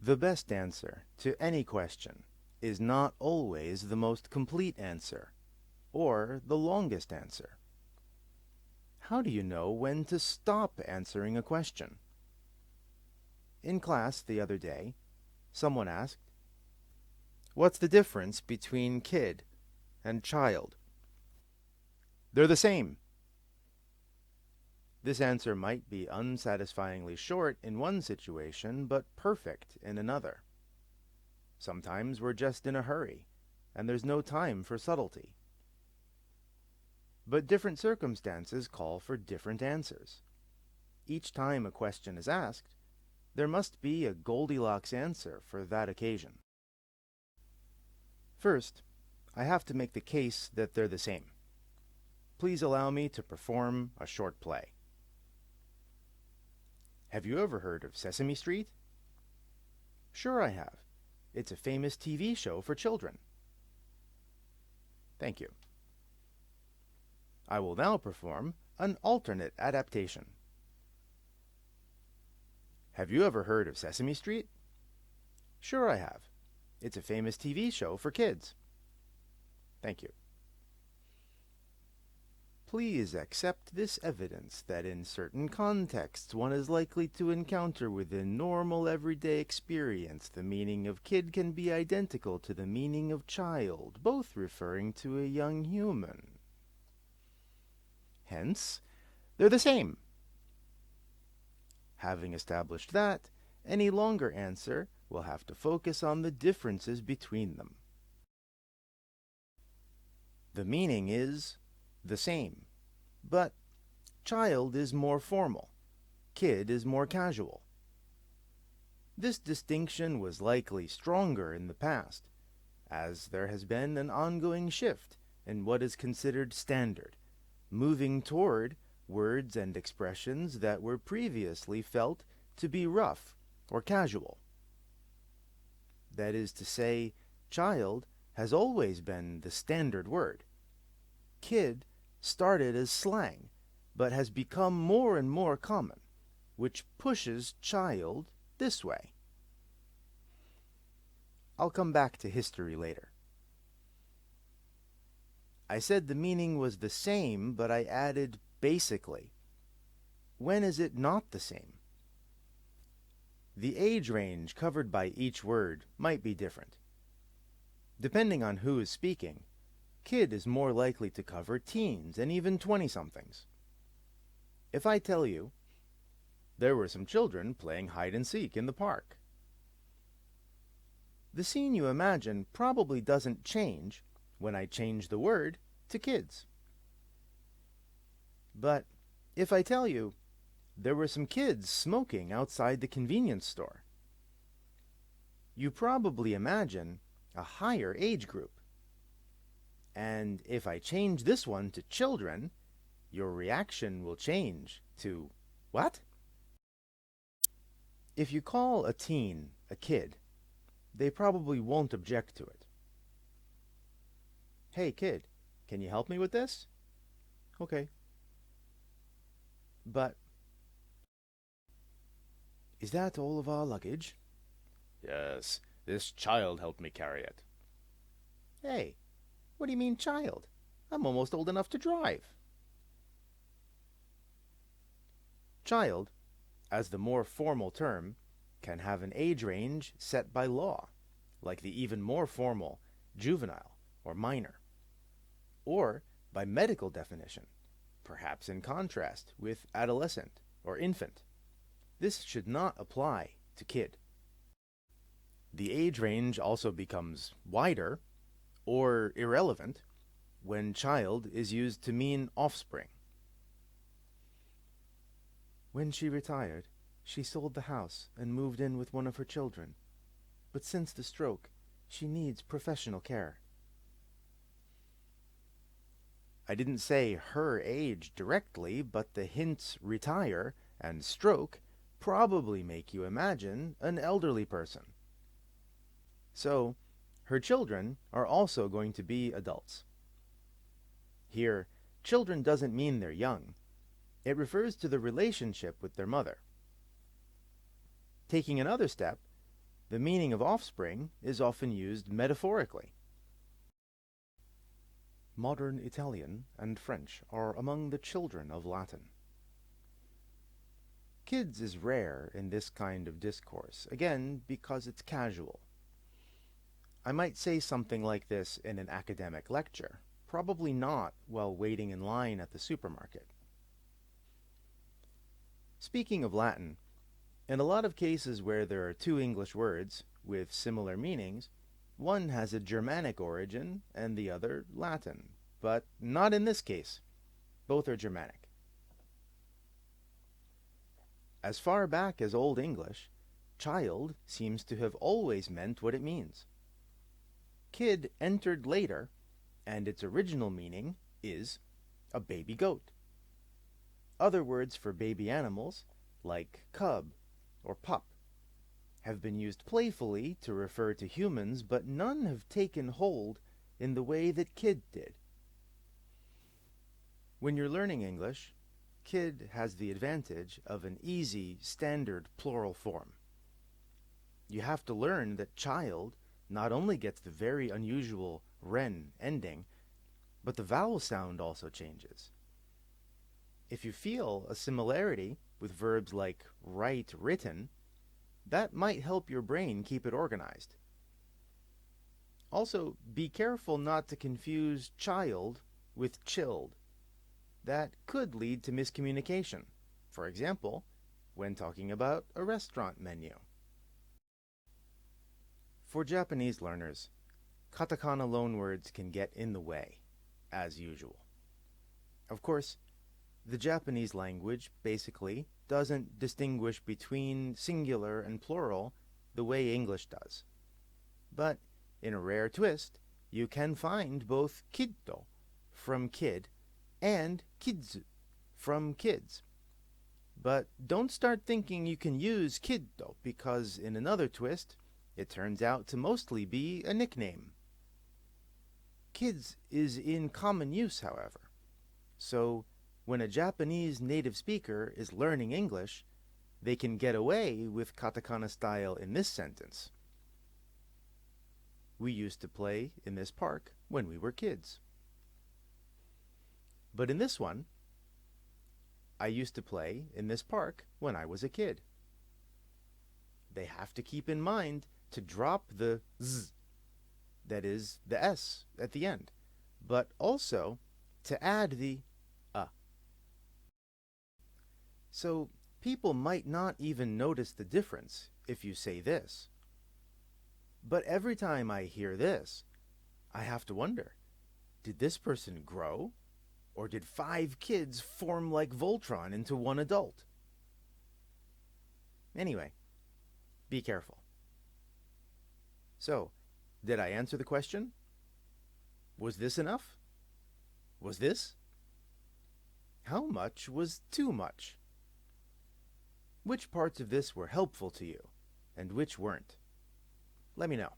The best answer to any question is not always the most complete answer or the longest answer. How do you know when to stop answering a question? In class the other day, someone asked, "What's the difference between kid and child?" "They're the same." This answer might be unsatisfyingly short in one situation, but perfect in another. Sometimes we're just in a hurry, and there's no time for subtlety. But different circumstances call for different answers. Each time a question is asked, there must be a Goldilocks answer for that occasion. First, I have to make the case that they're the same. Please allow me to perform a short play. Have you ever heard of Sesame Street? Sure I have. It's a famous TV show for children. Thank you. I will now perform an alternate adaptation. Have you ever heard of Sesame Street? Sure I have. It's a famous TV show for kids. Thank you. Please accept this evidence that in certain contexts one is likely to encounter within normal everyday experience the meaning of kid can be identical to the meaning of child, both referring to a young human. Hence, they're the same. Having established that, any longer answer will have to focus on the differences between them. The meaning is the same, but child is more formal, kid is more casual. This distinction was likely stronger in the past, as there has been an ongoing shift in what is considered standard, moving toward words and expressions that were previously felt to be rough or casual. That is to say, child has always been the standard word. Kid started as slang, but has become more and more common, which pushes child this way. I'll come back to history later. I said the meaning was the same, but I added basically. When is it not the same? The age range covered by each word might be different. Depending on who is speaking, kid is more likely to cover teens and even 20-somethings. If I tell you, there were some children playing hide and seek in the park, the scene you imagine probably doesn't change when I change the word to kids. But if I tell you, there were some kids smoking outside the convenience store, you probably imagine a higher age group. And if I change this one to children, your reaction will change to, what? If you call a teen a kid, they probably won't object to it. Hey kid, can you help me with this? Okay. But, is that all of our luggage? Yes, this child helped me carry it. Hey, what do you mean child? I'm almost old enough to drive. Child, as the more formal term, can have an age range set by law, like the even more formal juvenile or minor, or by medical definition, perhaps in contrast with adolescent or infant. This should not apply to kid. The age range also becomes wider or irrelevant when child is used to mean offspring. When she retired, she sold the house and moved in with one of her children. But since the stroke, she needs professional care. I didn't say her age directly, but the hints retire and stroke probably make you imagine an elderly person. So, her children are also going to be adults. Here, children doesn't mean they're young. It refers to the relationship with their mother. Taking another step, The meaning of offspring is often used metaphorically. Modern Italian and French are among the children of Latin. Kids is rare in this kind of discourse, again because it's casual. I might say something like this in an academic lecture, probably not while waiting in line at the supermarket. Speaking of Latin, in a lot of cases where there are two English words with similar meanings, one has a Germanic origin and the other Latin, but not in this case. Both are Germanic. As far back as Old English, child seems to have always meant what it means. Kid entered later, and its original meaning is a baby goat. Other words for baby animals, like cub or pup, have been used playfully to refer to humans, but none have taken hold in the way that kid did. When you're learning English, kid has the advantage of an easy, standard plural form. You have to learn that child not only gets the very unusual ren ending, but the vowel sound also changes. If you feel a similarity with verbs like write, written, that might help your brain keep it organized. Also, be careful not to confuse child with chilled. That could lead to miscommunication, for example, when talking about a restaurant menu. For Japanese learners, katakana loanwords can get in the way, as usual. Of course, the Japanese language basically doesn't distinguish between singular and plural the way English does. But in a rare twist, you can find both kiddo, from kid, and kidzu, from kids. But don't start thinking you can use kiddo, because in another twist, it turns out to mostly be a nickname. Kids is in common use, however. So when a Japanese native speaker is learning English, they can get away with katakana style in this sentence. We used to play in this park when we were kids. But in this one, I used to play in this park when I was a kid. They have to keep in mind to drop the z, that is the s at the end, but also to add the a. So people might not even notice the difference if you say this. But every time I hear this, I have to wonder, did this person grow? Or did 5 kids form like Voltron into one adult? Anyway, be careful. So, did I answer the question? Was this enough? Was this? How much was too much? Which parts of this were helpful to you, and which weren't? Let me know.